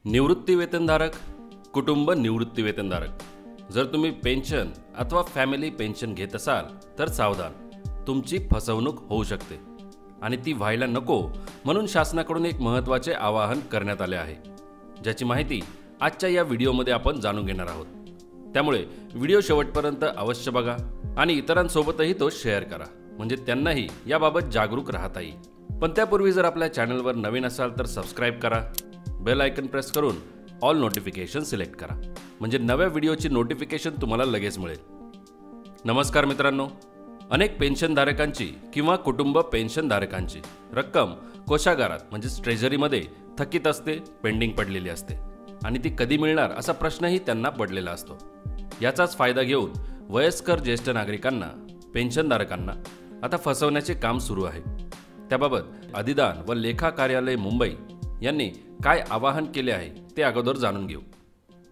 निवृत्ती वेतनधारक, कुटुंब निवृत्ती वेतनधारक। जर तुम्ही पेन्शन अथवा फॅमिली पेन्शन घेत असाल तर सावधान, तुमची फसवणूक होऊ शकते आणि ती व्हायला नको म्हणून शासनाकडून एक महत्त्वाचे आवाहन करण्यात आले आहे, ज्याची माहिती आजच्या या व्हिडिओमध्ये आपण जाणून घेणार आहोत। त्यामुळे व्हिडिओ शेवटपर्यंत अवश्य बघा आणि इतरांसोबतही तो शेअर करा, म्हणजे त्यांनाही याबाबत जागरूक राहता येईल। पण त्यापूर्वी जर आपल्या चॅनलवर नवीन असाल तर सबस्क्राईब करा, बेल आयकन प्रेस करून ऑल नोटिफिकेशन सिलेक्ट करा, म्हणजे नव्या व्हिडिओची नोटिफिकेशन तुम्हाला लगेच मिळेल। नमस्कार मित्रांनो, अनेक पेन्शनधारकांची किंवा कुटुंब पेन्शनधारकांची रक्कम कोषागारात म्हणजे ट्रेझरीमध्ये थकीत असते, पेंडिंग पडलेली असते आणि ती कधी मिळणार असा प्रश्नही त्यांना पडलेला असतो। याचाच फायदा घेऊन वयस्कर ज्येष्ठ नागरिकांना, पेन्शनधारकांना आता फसवण्याचे काम सुरू आहे। त्याबाबत अधिदान व लेखा कार्यालय मुंबई यांनी काय आवाहन केले आहे ते अगोदर जाणून घेऊ।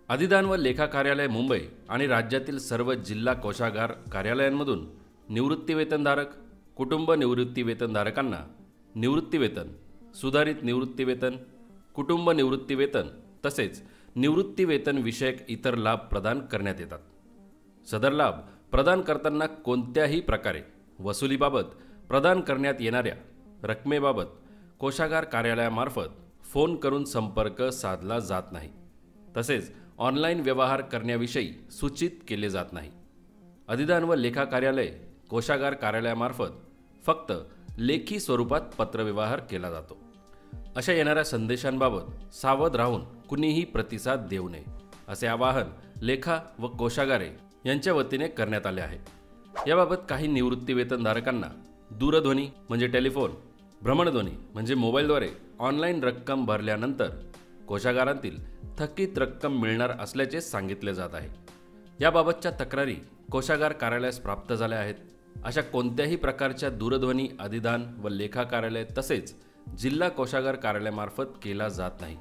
अधिदान व लेखा कार्यालय मुंबई आणि राज्यातील सर्व जिल्हा कोषागार कार्यालयांमधून निवृत्ती वेतनधारक, कुटुंब निवृत्ती वेतनधारकांना निवृत्ती वेतन, सुधारित निवृत्ती वेतन, कुटुंब निवृत्ती वेतन तसेच निवृत्ती वेतन विषयक इतर लाभ प्रदान करण्यात येतात। सदर लाभ प्रदान करताना कोणत्याही प्रकारे वसुलीबाबत प्रदान करण्यात येणाऱ्या रकमेबाबत कोषागार कार्यालयामार्फत फोन करून संपर्क साधला जात नाही, तसेच ऑनलाईन व्यवहार करण्याविषयी सूचित केले जात नाही। अधिदान व लेखा कार्यालय कोषागार कार्यालयामार्फत फक्त लेखी स्वरूपात पत्रव्यवहार केला जातो। अशा येणाऱ्या संदेशांबाबत सावध राहून कुणीही प्रतिसाद देऊ नये, असे आवाहन लेखा व कोषागारे यांच्या वतीने करण्यात आले आहे। याबाबत काही निवृत्ती वेतनधारकांना दूरध्वनी म्हणजे टेलिफोन, भ्रमणध्वनी म्हणजे मोबाईलद्वारे ऑनलाईन रक्कम भरल्यानंतर कोषागारांतील थकीत रक्कम मिळणार असल्याचे सांगितले जात आहे। याबाबतच्या तक्रारी कोषागार कार्यालयास प्राप्त झाल्या आहेत। अशा कोणत्याही प्रकारच्या दूरध्वनी अधिदान व लेखा कार्यालय तसेच जिल्हा कोषागार कार्यालयामार्फत केला जात नाही।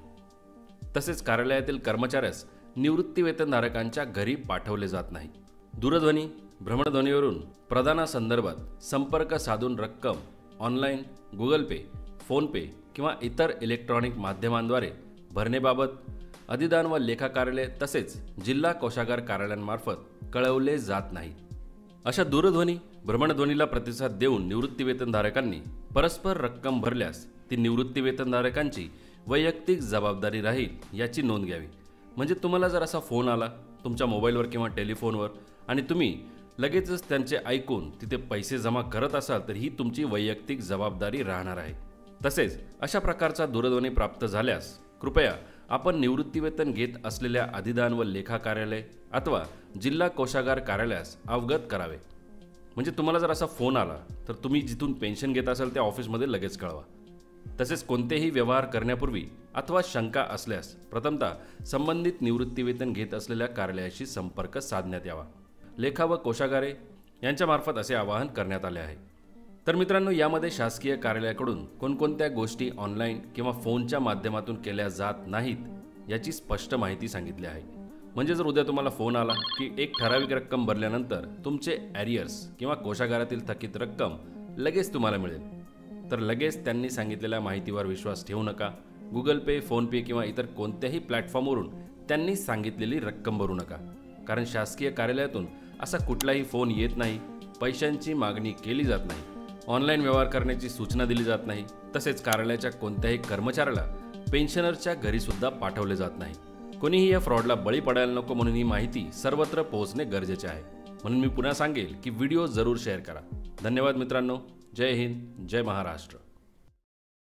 तसेच कार्यालयातील कर्मचाऱ्यास निवृत्ती वेतनधारकांच्या घरी पाठवले जात नाही। दूरध्वनी, भ्रमणध्वनीवरून प्रदानासंदर्भात संपर्क साधून रक्कम ऑनलाईन, गुगल पे, फोन पे किंवा इतर इलेक्ट्रॉनिक माध्यमांद्वारे भरण्याबाबत अधिदान व लेखा कार्यालय तसेच जिल्हा कोषागार कार्यालयांमार्फत कळवले जात नाही। अशा दूरध्वनी, भ्रमणध्वनीला प्रतिसाद देऊन निवृत्ती वेतनधारकांनी परस्पर रक्कम भरल्यास ती निवृत्ती वेतनधारकांची वैयक्तिक जबाबदारी राहील याची नोंद घ्यावी। म्हणजे तुम्हाला जर असा फोन आला तुमच्या मोबाईलवर किंवा टेलिफोनवर आणि तुम्ही लगेचच त्यांचे ऐकून तिथे पैसे जमा करत असाल तर ही तुमची वैयक्तिक जबाबदारी राहणार आहे। तसेच अशा प्रकारचा दूरध्वनी प्राप्त झाल्यास कृपया आपण निवृत्ती वेतन घेत असलेल्या अधिदान व लेखा कार्यालय अथवा जिल्हा कोषागार कार्यालयास अवगत करावे। म्हणजे तुम्हाला जर असा फोन आला तर तुम्ही जिथून पेन्शन घेत असाल त्या ऑफिसमध्ये लगेच कळवा। तसेच कोणतेही व्यवहार करण्यापूर्वी अथवा शंका असल्यास प्रथमतः संबंधित निवृत्ती वेतन घेत असलेल्या कार्यालयाशी संपर्क साधण्यात यावा। लेखा व कोषागारे यांच्यामार्फत असे आवाहन करण्यात आले आहे। तर मित्रांनो, यामध्ये शासकीय कार्यालयाकडून कोणकोणत्या गोष्टी ऑनलाईन किंवा फोनच्या माध्यमातून केल्या जात नाहीत याची स्पष्ट माहिती सांगितली आहे। म्हणजे जर उद्या तुम्हाला फोन आला की एक ठराविक रक्कम भरल्यानंतर तुमचे ॲरियर्स किंवा कोषागारातील थकीत रक्कम लगेच तुम्हाला मिळेल, तर लगेच त्यांनी सांगितलेल्या माहितीवर विश्वास ठेवू नका। गुगल पे, फोन पे किंवा इतर कोणत्याही प्लॅटफॉर्मवरून त्यांनी सांगितलेली रक्कम भरू नका, कारण शासकीय कार्यालयातून असा कुठलाही फोन येत नाही, पैशांची मागणी केली जात नाही, ऑनलाईन व्यवहार करण्याची सूचना दिली जात नाही, तसेच कार्यालयाच्या कोणत्याही कर्मचाऱ्याला पेन्शनरच्या घरीसुद्धा पाठवले जात नाही। कोणीही या फ्रॉडला बळी पडायला नको म्हणून ही माहिती सर्वत्र पोहोचणे गरजेचे आहे। म्हणून मी पुन्हा सांगेल की व्हिडिओ जरूर शेअर करा। धन्यवाद मित्रांनो, जय हिंद, जय महाराष्ट्र।